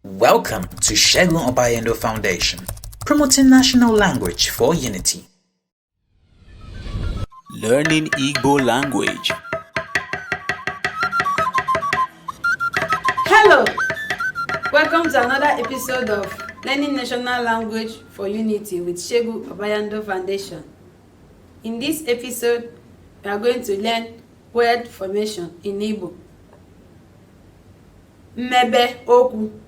Welcome to Segun Obayendo Foundation, promoting national language for unity. Learning Igbo language. Hello! Welcome to another episode of Learning National Language for Unity with Segun Obayendo Foundation. In this episode, we are going to learn word formation in Igbo. Mmebe okwu.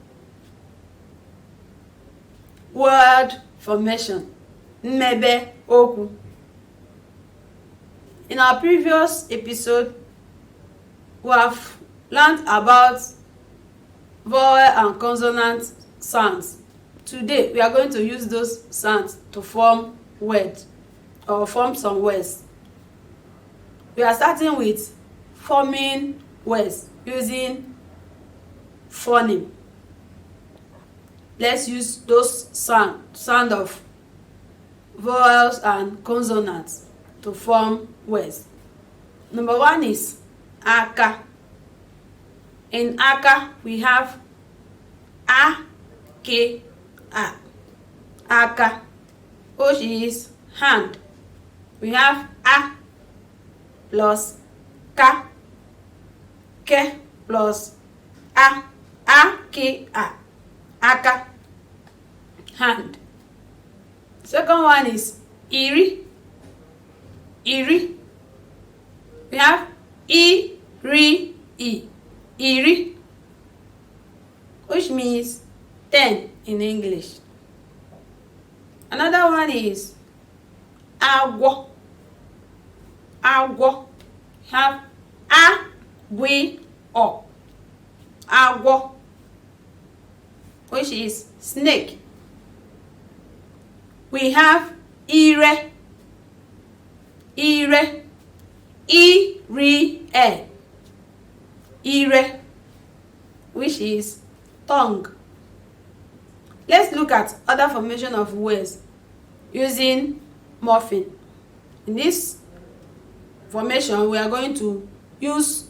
Word formation. Mmebe okwu. In our previous episode, we have learned about vowel and consonant sounds. Today, we are going to use those sounds to form words or form some words. We are starting with forming words using phoneme. Let's use those sound of vowels and consonants to form words. Number one is aka. In aka, we have a, ke, a. Aka, which is hand. We have a plus ka, ke plus a, ke, a. Aka, hand. Second one is iri. Iri. We have iri, iri, which means 10 in English. Another one is agwo. Agwo. Have agwi o. Agwo, which is snake. We have ire. Ire. Ire. Ire, which is tongue. Let's look at other formation of words using morpheme. In this formation, we are going to use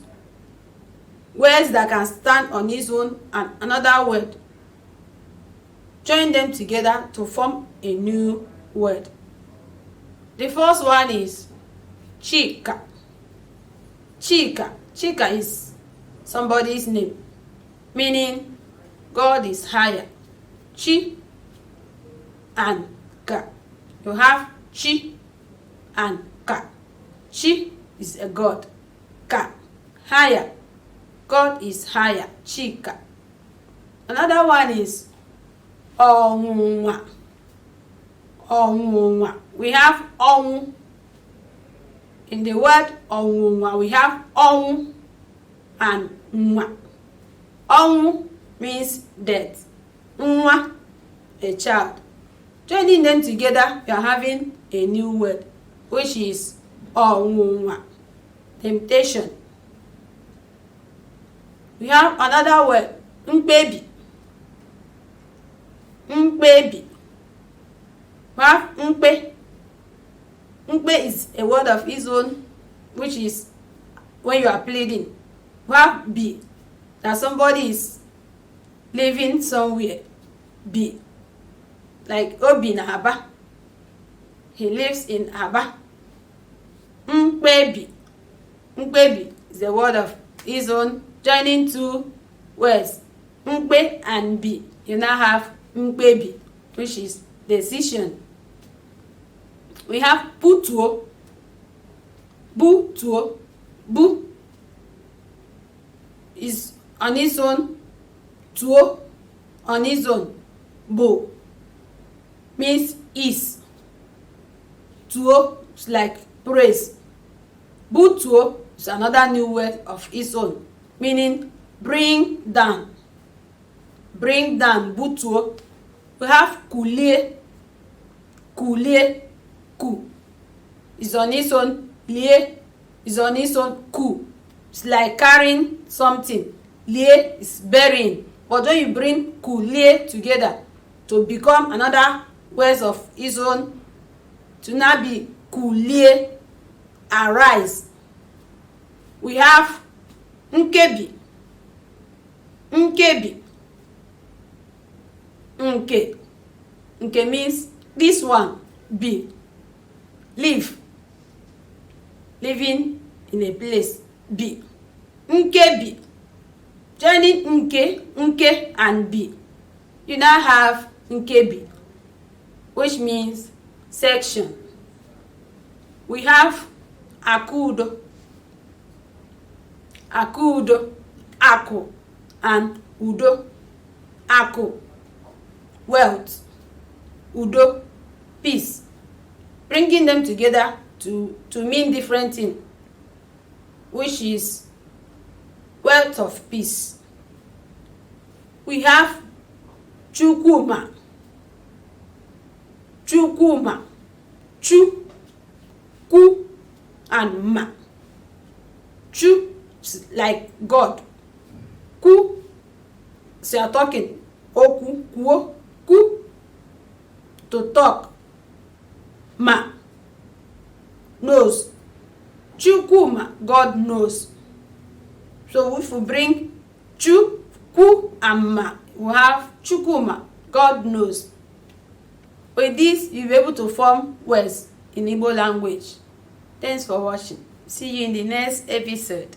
words that can stand on its own and another word. Join them together to form a new word. The first one is Chika. Chika. Chika is somebody's name, meaning God is higher. Chi and Ka. You have Chi and Ka. Chi is a God. Ka, higher. God is higher. Chika. Another one is Onwa. Onwa. We have On. In the word Onwa, we have On and Nwa. On means death. Nwa, a child. Joining them together, we are having a new word, which is Onwa, temptation. We have another word, Mpebi. Mpebi. We have Mpe. Mpe is a word of its own, which is when you are pleading. We have B, that somebody is living somewhere. B, like Obi na Aba. He lives in Aba. Mpebi. Mpebi is a word of its own, joining two words, Mpe and B. You now have Mpebi, which is decision. We have Butuo. Butuo. Bu is on its own. Tuo on its own. Bo means is. Tuo is like praise. Butuo is another new word of its own, meaning bring down. Bring down. Butuo. We have kulie. Kulie. Ku is on its own. Lie is on its own. Ku, it's like carrying something. Lie is burying. But when you bring ku, lie together to become another words of its own, to now be ku, lie, arise. We have Nkebi. Nkebi. Nke. Nke means this one. Be. Live. Living in a place. Be. Nkebi. Joining nke and be. You now have nkebi, which means section. We have akudo, aku, and udo. Aku, wealth. Udo, peace. Bringing them together to mean different things, which is wealth of peace. We have Chukwuma. Chu, ku, and ma. Chu, like God. Ku, so you are talking. Oku, kuo, ku, to talk. Ma, knows. Chukwuma, God knows. So if we bring Chu, ku, and ma, we have Chukwuma, God knows. With this, you'll be able to form words in Igbo language. Thanks for watching. See you in the next episode.